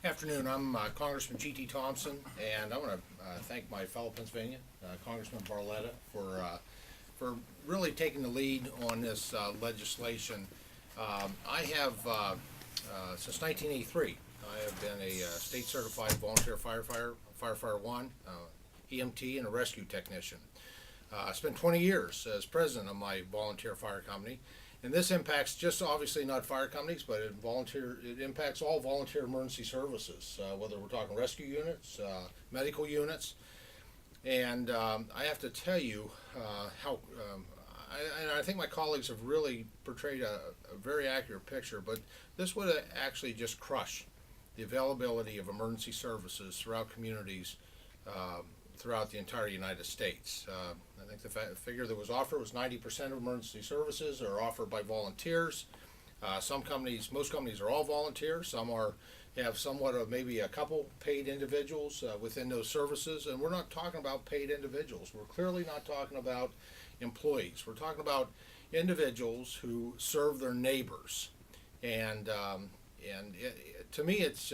Afternoon. I'm Congressman G.T. Thompson, and I want to thank my fellow Pennsylvania Congressman Barletta for really taking the lead on this legislation. I have since 1983. I have been a state certified volunteer firefighter 1, EMT, and a rescue technician. I spent 20 years as president of my volunteer fire company. And this impacts just obviously not fire companies, but it impacts all volunteer emergency services, whether we're talking rescue units, medical units. And I have to tell you I think my colleagues have really portrayed a very accurate picture, but this would actually just crush the availability of emergency services throughout communities throughout the entire United States. I think the figure that was offered was 90% of emergency services are offered by volunteers. Most companies are all volunteers. Some have somewhat of maybe a couple paid individuals within those services, and we're not talking about paid individuals. We're clearly not talking about employees. We're talking about individuals who serve their neighbors, and to me, it's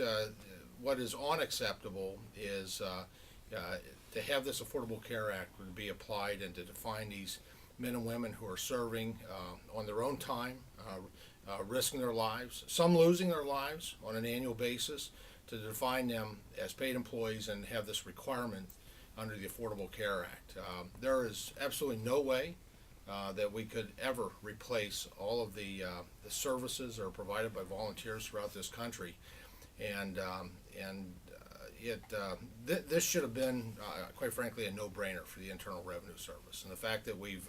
what is unacceptable is to have this Affordable Care Act would be applied and to define these men and women who are serving on their own time, risking their lives, some losing their lives on an annual basis, to define them as paid employees and have this requirement under the Affordable Care Act. There is absolutely no way that we could ever replace all of the services that are provided by volunteers throughout this country, and this should have been, quite frankly, a no-brainer for the Internal Revenue Service. And the fact that we've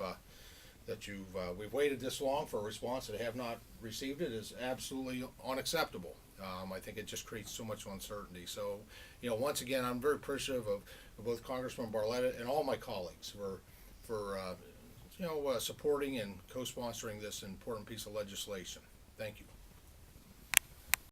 waited this long for a response and have not received it is absolutely unacceptable. I think it just creates so much uncertainty. So, once again, I'm very appreciative of both Congressman Barletta and all my colleagues for supporting and co-sponsoring this important piece of legislation. Thank you.